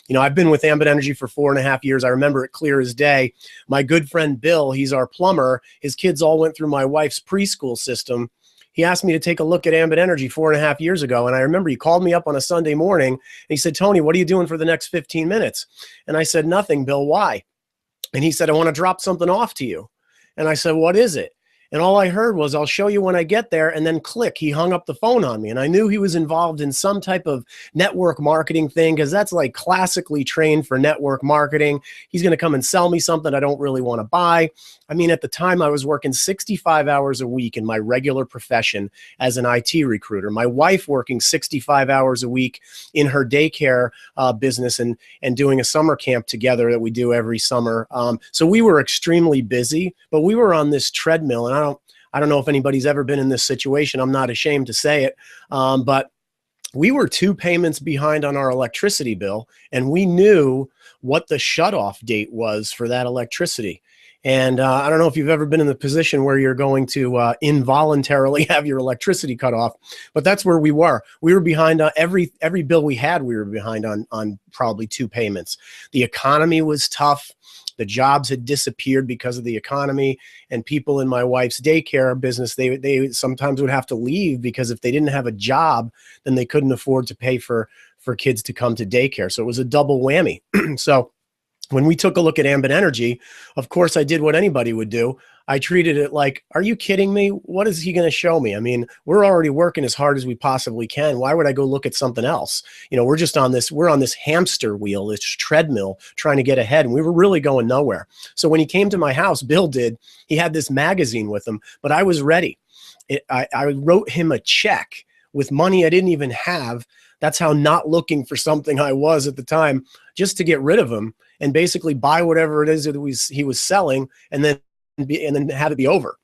You know, I've been with Ambit Energy for 4.5 years. I remember it clear as day. My good friend Bill, he's our plumber. His kids all went through my wife's preschool system. He asked me to take a look at Ambit Energy 4.5 years ago. And I remember he called me up on a Sunday morning and he said, Tony, what are you doing for the next 15 minutes? And I said, nothing, Bill, why? And he said, I want to drop something off to you. And I said, what is it? And all I heard was, I'll show you when I get there, and then click, he hung up the phone on me. And I knew he was involved in some type of network marketing thing, because that's like classically trained for network marketing. He's going to come and sell me something I don't really want to buy. I mean, at the time I was working 65 hours a week in my regular profession as an IT recruiter. My wife working 65 hours a week in her daycare business and doing a summer camp together that we do every summer. So we were extremely busy, but we were on this treadmill. And I don't know if anybody's ever been in this situation. I'm not ashamed to say it, but we were 2 payments behind on our electricity bill, and we knew what the shutoff date was for that electricity. And I don't know if you've ever been in the position where you're going to involuntarily have your electricity cut off, but that's where we were. We were behind on every bill we had. We were behind on probably 2 payments. The economy was tough. The jobs had disappeared because of the economy, and people in my wife's daycare business, they sometimes would have to leave because if they didn't have a job, then they couldn't afford to pay for kids to come to daycare. So it was a double whammy. So when we took a look at Ambit Energy, of course, I did what anybody would do. I treated it like, are you kidding me? What is he going to show me? I mean, we're already working as hard as we possibly can. Why would I go look at something else? You know, we're on this hamster wheel, this treadmill, trying to get ahead. And we were really going nowhere. So when he came to my house, Bill did, he had this magazine with him, but I was ready. I wrote him a check with money I didn't even have. That's how not looking for something I was at the time, just to get rid of him and basically buy whatever it is that he was selling, and then have it be over.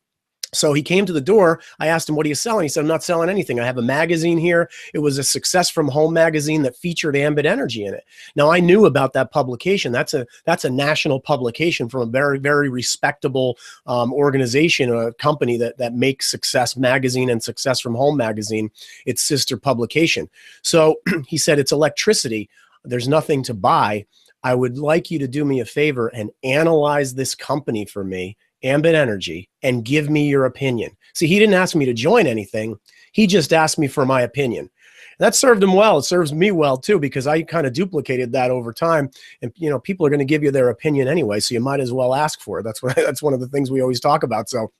So he came to the door. I asked him, what are you selling? He said, I'm not selling anything. I have a magazine here. It was a Success from Home magazine that featured Ambit Energy in it. Now, I knew about that publication. That's a national publication from a very, very respectable organization, a company that makes Success magazine and Success from Home magazine, its sister publication. So he said, it's electricity. There's nothing to buy. I would like you to do me a favor and analyze this company for me, Ambit Energy, and give me your opinion. See, he didn't ask me to join anything. He just asked me for my opinion. And that served him well. It serves me well too, because I kind of duplicated that over time. And you know, people are going to give you their opinion anyway, so you might as well ask for it. That's one of the things we always talk about. So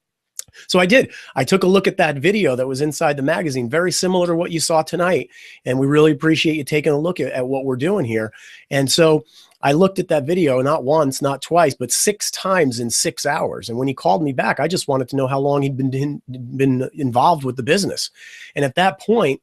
I did. I took a look at that video that was inside the magazine, very similar to what you saw tonight. And we really appreciate you taking a look at what we're doing here. And so I looked at that video not once, not twice, but 6 times in 6 hours. And when he called me back, I just wanted to know how long he'd been involved with the business. And at that point,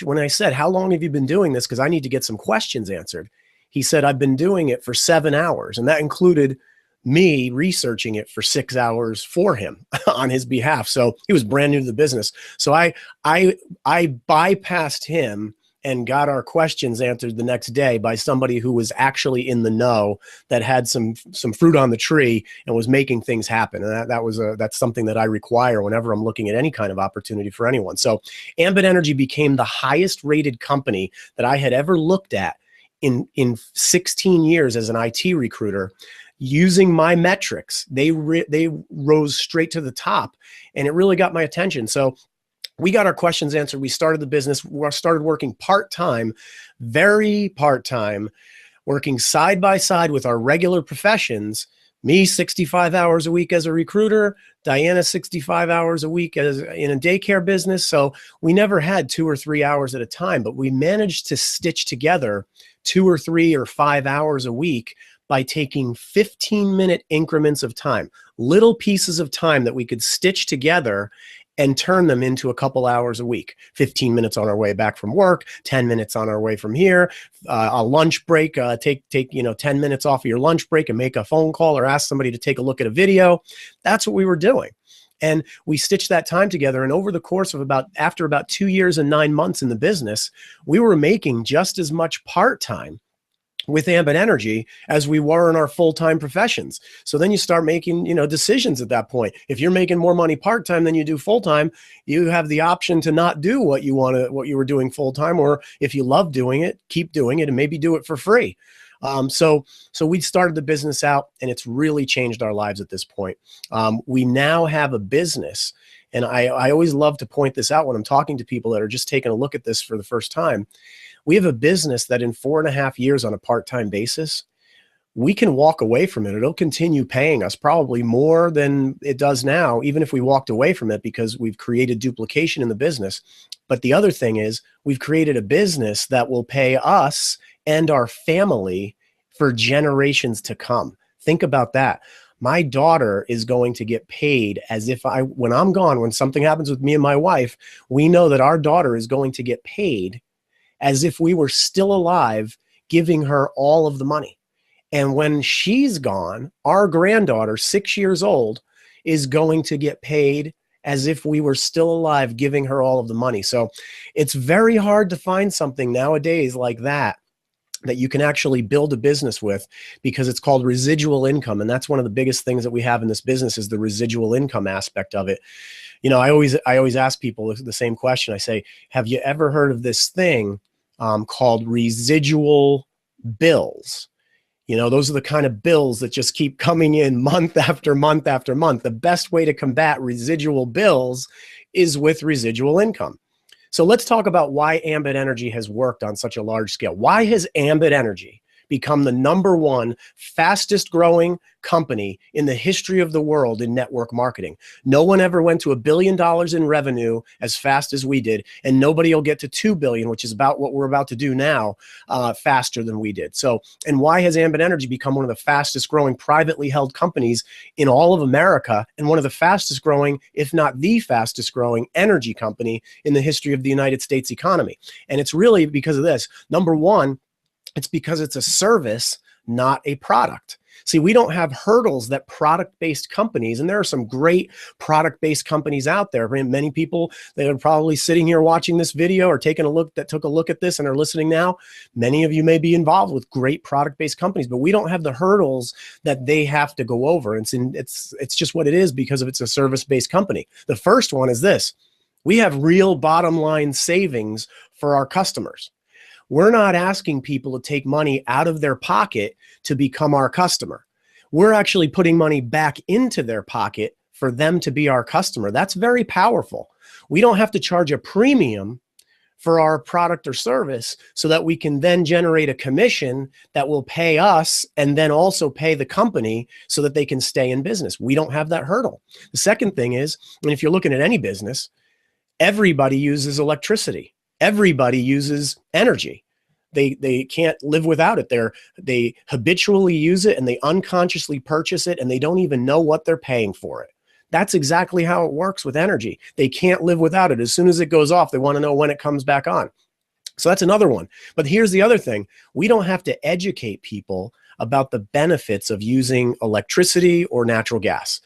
when I said, how long have you been doing this? Because I need to get some questions answered. He said, I've been doing it for 7 hours. And that included me researching it for 6 hours for him on his behalf. So he was brand new to the business. So I bypassed him and got our questions answered the next day by somebody who was actually in the know, that had some fruit on the tree and was making things happen. And that's something that I require whenever I'm looking at any kind of opportunity for anyone. So Ambit Energy became the highest rated company that I had ever looked at in 16 years as an IT recruiter. Using my metrics, they rose straight to the top, and it really got my attention. So we got our questions answered. We started the business. We started working part-time, very part-time, working side by side with our regular professions. Me, 65 hours a week as a recruiter. Diana, 65 hours a week as in a daycare business. So we never had 2 or 3 hours at a time, but we managed to stitch together 2 or 3 or 5 hours a week by taking 15-minute increments of time, little pieces of time that we could stitch together and turn them into a couple hours a week. 15 minutes on our way back from work, 10 minutes on our way from here, a lunch break, take 10 minutes off of your lunch break and make a phone call or ask somebody to take a look at a video. That's what we were doing. And we stitched that time together. And over the course of after about 2 years and 9 months in the business, we were making just as much part-time with Ambit Energy as we were in our full-time professions. So then you start making, decisions at that point. If you're making more money part-time than you do full-time, you have the option to not do what you were doing full-time, or if you love doing it, keep doing it and maybe do it for free. So we started the business out, and it's really changed our lives at this point. We now have a business, and I always love to point this out when I'm talking to people that are just taking a look at this for the first time. We have a business that in 4.5 years on a part-time basis, we can walk away from it. It'll continue paying us probably more than it does now, even if we walked away from it, because we've created duplication in the business. But the other thing is, we've created a business that will pay us and our family for generations to come. Think about that. My daughter is going to get paid as if when I'm gone, when something happens with me and my wife, we know that our daughter is going to get paid as if we were still alive, giving her all of the money. And when she's gone, our granddaughter, 6 years old, is going to get paid as if we were still alive, giving her all of the money. So it's very hard to find something nowadays like that you can actually build a business with, because it's called residual income. And that's one of the biggest things that we have in this business, is the residual income aspect of it. I always ask people the same question. I say, have you ever heard of this thing called residual bills? Those are the kind of bills that just keep coming in month after month after month. The best way to combat residual bills is with residual income. So let's talk about why Ambit Energy has worked on such a large scale. Why has Ambit Energy become the #1 fastest growing company in the history of the world in network marketing? No one ever went to $1 billion in revenue as fast as we did, and nobody will get to 2 billion, which is about what we're about to do now, faster than we did. So, and why has Ambit Energy become one of the fastest growing privately held companies in all of America, and one of the fastest growing, if not the fastest growing, energy company in the history of the United States economy? And it's really because of this. #1, it's because it's a service, not a product. See, we don't have hurdles that product-based companies, and there are some great product-based companies out there. I mean, many people that are probably sitting here watching this video or took a look at this and are listening now. Many of you may be involved with great product-based companies, but we don't have the hurdles that they have to go over. It's just what it is, because of it's a service-based company. The first one is this: we have real bottom line savings for our customers. We're not asking people to take money out of their pocket to become our customer. We're actually putting money back into their pocket for them to be our customer. That's very powerful. We don't have to charge a premium for our product or service so that we can then generate a commission that will pay us and then also pay the company so that they can stay in business. We don't have that hurdle. The second thing is, and if you're looking at any business, everybody uses electricity. Everybody uses energy. They can't live without it. They habitually use it, and they unconsciously purchase it, and they don't even know what they're paying for it. That's exactly how it works with energy. They can't live without it. As soon as it goes off, they want to know when it comes back on. So that's another one. But here's the other thing. We don't have to educate people about the benefits of using electricity or natural gas,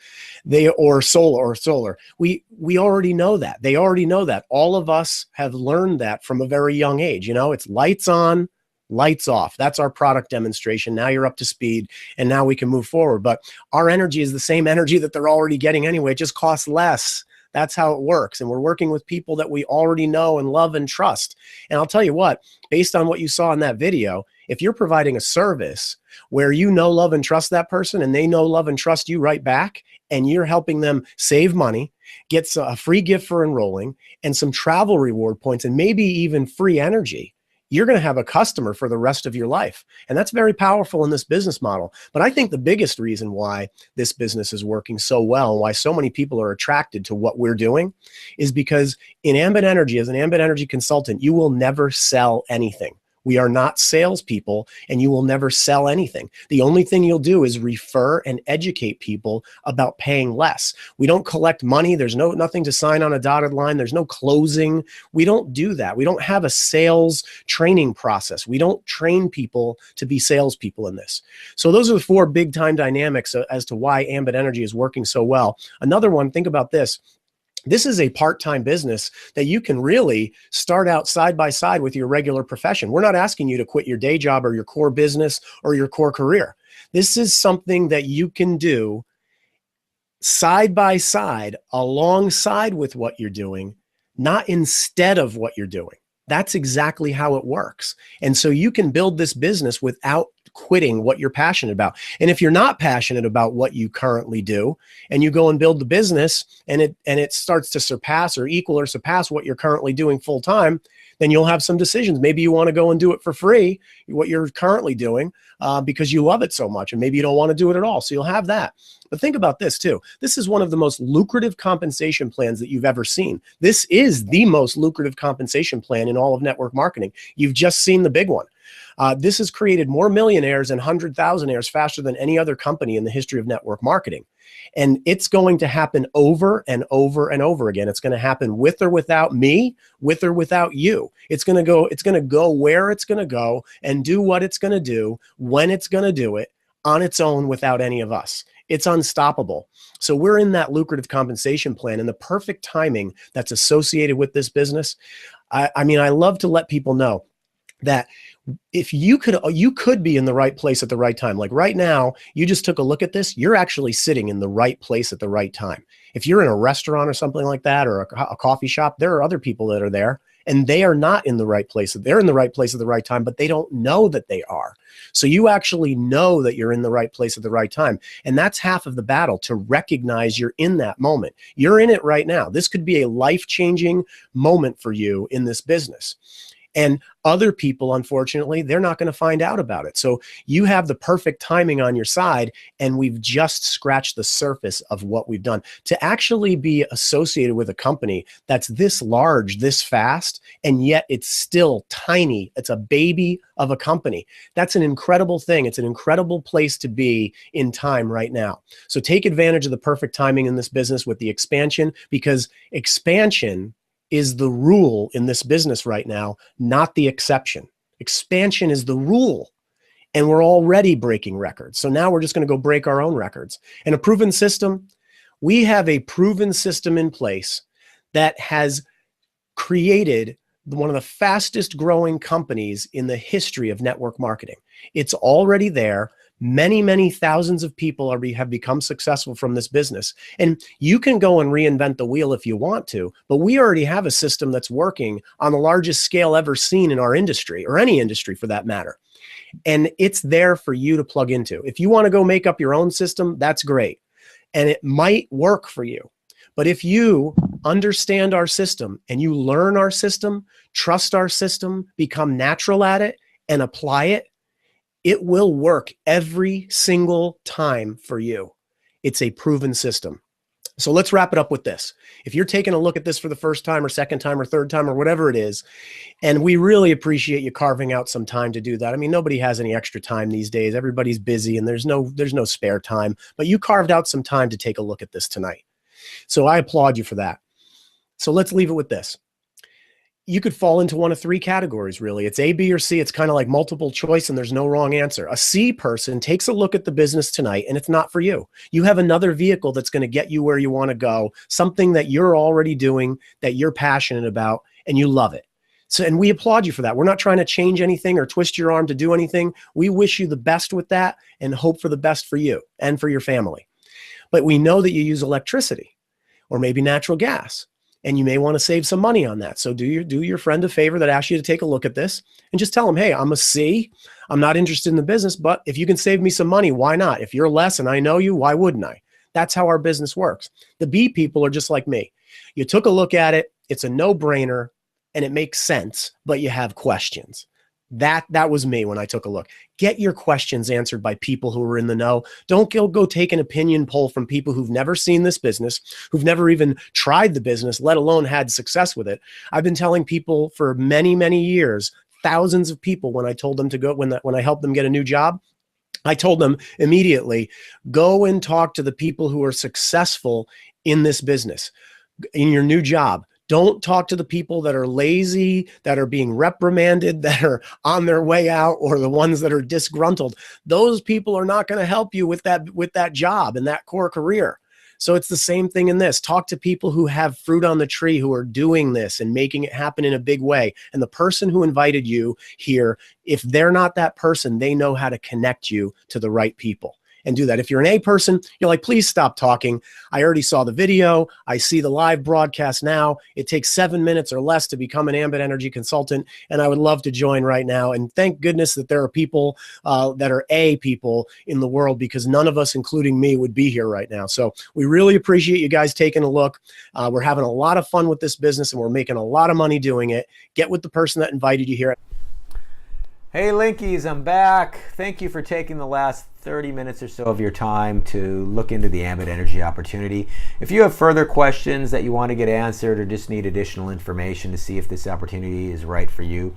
or solar. We already know that. They already know that. All of us have learned that from a very young age. It's lights on, lights off. That's our product demonstration. Now you're up to speed, and now we can move forward. But our energy is the same energy that they're already getting anyway. It just costs less. That's how it works. And we're working with people that we already know and love and trust. And I'll tell you what, based on what you saw in that video, if you're providing a service where you know, love, and trust that person, and they know, love, and trust you right back, and you're helping them save money, get a free gift for enrolling, and some travel reward points, and maybe even free energy, you're going to have a customer for the rest of your life. And that's very powerful in this business model. But I think the biggest reason why this business is working so well, and why so many people are attracted to what we're doing, is because in Ambit Energy, as an Ambit Energy consultant, you will never sell anything. We are not salespeople, and you will never sell anything. The only thing you'll do is refer and educate people about paying less. We don't collect money. There's nothing to sign on a dotted line. There's no closing. We don't do that. We don't have a sales training process. We don't train people to be salespeople in this. So those are the 4 big time dynamics as to why Ambit Energy is working so well. Another one, think about this. This is a part-time business that you can really start out side by side with your regular profession. We're not asking you to quit your day job or your core business or your core career. This is something that you can do side by side, alongside with what you're doing, not instead of what you're doing. That's exactly how it works. And so you can build this business without quitting what you're passionate about. And if you're not passionate about what you currently do, and you go and build the business and it starts to surpass or equal or surpass what you're currently doing full time, then you'll have some decisions. Maybe you want to go and do it for free, what you're currently doing, because you love it so much, and maybe you don't want to do it at all. So you'll have that. But think about this too. This is one of the most lucrative compensation plans that you've ever seen. This is the most lucrative compensation plan in all of network marketing. You've just seen the big one. This has created more millionaires and 100,000aires faster than any other company in the history of network marketing. And it's going to happen over and over and over again. It's going to happen with or without me, with or without you. It's going to go where it's going to go and do what it's going to do when it's going to do it on its own without any of us. It's unstoppable. So we're in that lucrative compensation plan, and the perfect timing that's associated with this business. I mean, I love to let people know that if you could be in the right place at the right time. Like right now, you just took a look at this, you're actually sitting in the right place at the right time. If you're in a restaurant or something like that, or a coffee shop, there are other people that are there and they are not in the right place. They're in the right place at the right time, but they don't know that they are. So you actually know that you're in the right place at the right time. And that's half of the battle, to recognize you're in that moment. You're in it right now. This could be a life-changing moment for you in this business. And other people, unfortunately, they're not going to find out about it. So you have the perfect timing on your side, and we've just scratched the surface of what we've done. To actually be associated with a company that's this large, this fast, and yet it's still tiny. It's a baby of a company. That's an incredible thing. It's an incredible place to be in time right now. So take advantage of the perfect timing in this business with the expansion, because expansion is the rule in this business right now, not the exception. Expansion is the rule, and we're already breaking records. So now we're just going to go break our own records. And a proven system, we have a proven system in place that has created one of the fastest growing companies in the history of network marketing. It's already there. Many, many thousands of people have become successful from this business. And you can go and reinvent the wheel if you want to, but we already have a system that's working on the largest scale ever seen in our industry, or any industry for that matter. And it's there for you to plug into. If you want to go make up your own system, that's great. And it might work for you. But if you understand our system and you learn our system, trust our system, become natural at it, and apply it, it will work every single time for you. It's a proven system. So let's wrap it up with this. If you're taking a look at this for the first time or second time or third time or whatever it is, and we really appreciate you carving out some time to do that. I mean, nobody has any extra time these days. Everybody's busy and there's no spare time, but you carved out some time to take a look at this tonight. So I applaud you for that. So let's leave it with this. You could fall into one of three categories, really. It's A, B, or C. It's kind of like multiple choice, and there's no wrong answer. A C person takes a look at the business tonight, and it's not for you. You have another vehicle that's going to get you where you want to go, something that you're already doing, that you're passionate about, and you love it. So, and we applaud you for that. We're not trying to change anything or twist your arm to do anything. We wish you the best with that and hope for the best for you and for your family. But we know that you use electricity or maybe natural gas, and you may want to save some money on that. So do your friend a favor that asks you to take a look at this and just tell them, hey, I'm a C. I'm not interested in the business, but if you can save me some money, why not? If you're less and I know you, why wouldn't I? That's how our business works. The B people are just like me. You took a look at it. It's a no-brainer and it makes sense, but you have questions. That was me when I took a look. Get your questions answered by people who are in the know. Don't go take an opinion poll from people who've never seen this business, who've never even tried the business, let alone had success with it. I've been telling people for many, many years, thousands of people, when I told them to go, when I helped them get a new job, I told them immediately, go and talk to the people who are successful in this business, in your new job. Don't talk to the people that are lazy, that are being reprimanded, that are on their way out, or the ones that are disgruntled. Those people are not going to help you with that job and that core career. So it's the same thing in this. Talk to people who have fruit on the tree, who are doing this and making it happen in a big way. And the person who invited you here, if they're not that person, they know how to connect you to the right people and do that. If you're an A person, you're like, please stop talking. I already saw the video. I see the live broadcast now. It takes 7 minutes or less to become an Ambit Energy consultant. And I would love to join right now. And thank goodness that there are people that are A people in the world, because none of us, including me, would be here right now. So we really appreciate you guys taking a look. We're having a lot of fun with this business and we're making a lot of money doing it. Get with the person that invited you here. Hey Linkies, I'm back. Thank you for taking the last 30 minutes or so of your time to look into the Ambit Energy opportunity. If you have further questions that you want to get answered or just need additional information to see if this opportunity is right for you,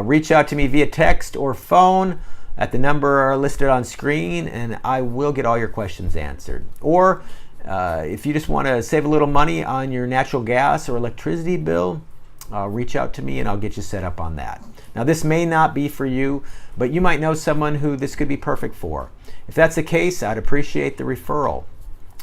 reach out to me via text or phone at the number listed on screen, and I will get all your questions answered. Or if you just want to save a little money on your natural gas or electricity bill, reach out to me and I'll get you set up on that. Now, this may not be for you, but you might know someone who this could be perfect for. If that's the case, I'd appreciate the referral.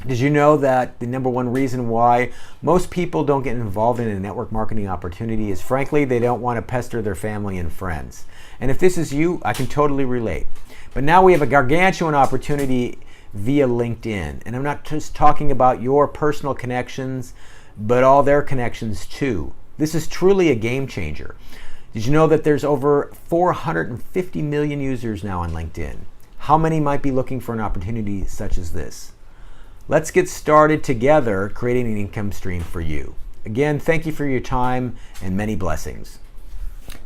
Did you know that the number one reason why most people don't get involved in a network marketing opportunity is, frankly, they don't want to pester their family and friends? And if this is you, I can totally relate. But now we have a gargantuan opportunity via LinkedIn. And I'm not just talking about your personal connections, but all their connections too. This is truly a game changer. Did you know that there's over 450 million users now on LinkedIn? How many might be looking for an opportunity such as this? Let's get started together creating an income stream for you. Again, thank you for your time and many blessings.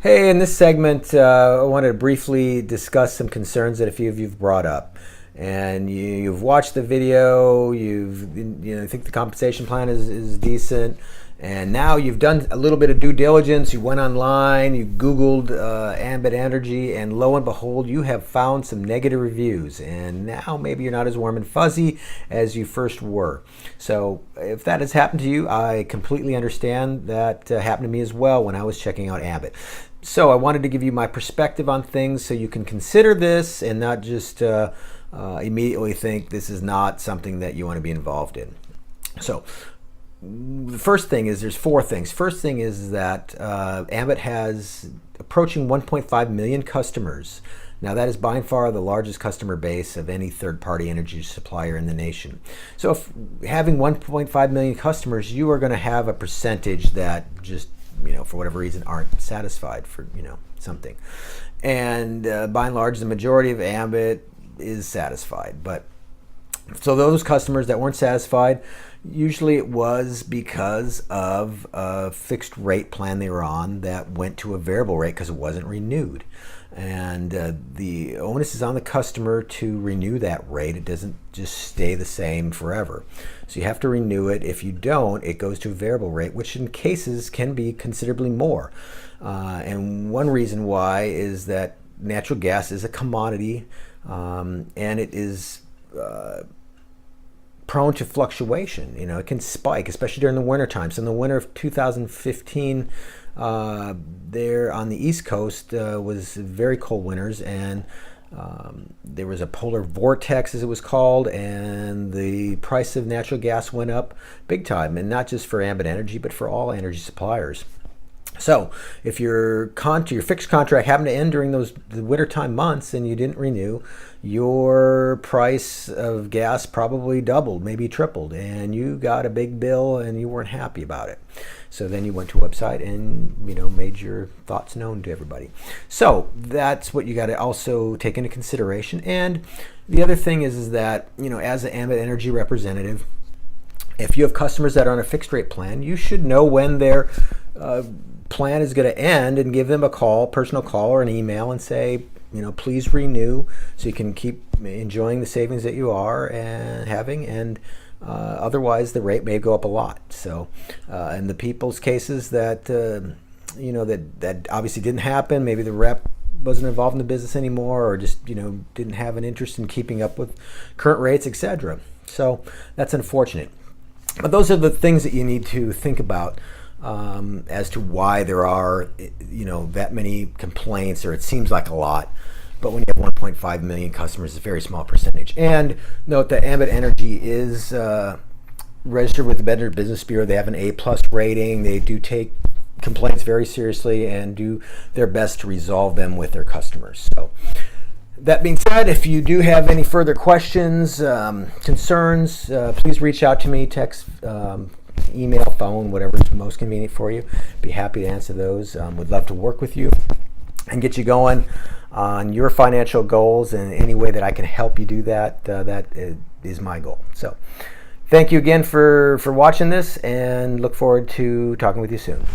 Hey, in this segment, I wanted to briefly discuss some concerns that a few of you have brought up. And you've watched the video, you think the compensation plan is decent, and now you've done a little bit of due diligence. You went online, you Googled Ambit Energy, and lo and behold, you have found some negative reviews. And now maybe you're not as warm and fuzzy as you first were. So if that has happened to you, I completely understand. That happened to me as well when I was checking out Ambit. So I wanted to give you my perspective on things so you can consider this and not just immediately think this is not something that you want to be involved in. So the first thing is, there's four things. First thing is that Ambit has approaching 1.5 million customers. Now that is by far the largest customer base of any third-party energy supplier in the nation. So if having 1.5 million customers, you are going to have a percentage that just, for whatever reason aren't satisfied for, something. And by and large, the majority of Ambit is satisfied. But so those customers that weren't satisfied, usually it was because of a fixed rate plan they were on that went to a variable rate because it wasn't renewed. And the onus is on the customer to renew that rate. It doesn't just stay the same forever. So you have to renew it. If you don't, it goes to a variable rate, which in cases can be considerably more. And one reason why is that natural gas is a commodity, and it is prone to fluctuation. It can spike, especially during the winter time. So in the winter of 2015, there on the East Coast was very cold winters, and there was a polar vortex, as it was called, and the price of natural gas went up big time, and not just for Ambit Energy, but for all energy suppliers. So if your fixed contract happened to end during the wintertime months and you didn't renew, your price of gas probably doubled, maybe tripled, and you got a big bill and you weren't happy about it. So then you went to a website and made your thoughts known to everybody. So that's what you got to also take into consideration. And the other thing is that as an Ambit Energy representative, if you have customers that are on a fixed rate plan, you should know when their plan is going to end and give them a personal call or an email and say, please renew so you can keep enjoying the savings that you are and having, and otherwise the rate may go up a lot. So in the people's cases that that obviously didn't happen, maybe the rep wasn't involved in the business anymore, or just didn't have an interest in keeping up with current rates, etc. So that's unfortunate. But those are the things that you need to think about as to why there are that many complaints, or it seems like a lot. But when you have 1.5 million customers, it's a very small percentage. And note that Ambit Energy is registered with the Better Business Bureau. They have an A+ rating. They do take complaints very seriously and do their best to resolve them with their customers. So that being said, if you do have any further questions, concerns, please reach out to me, text, email, phone, whatever is most convenient for you. Be happy to answer those. Would love to work with you and get you going on your financial goals, and any way that I can help you do that, that is my goal. So thank you again for watching this, and look forward to talking with you soon.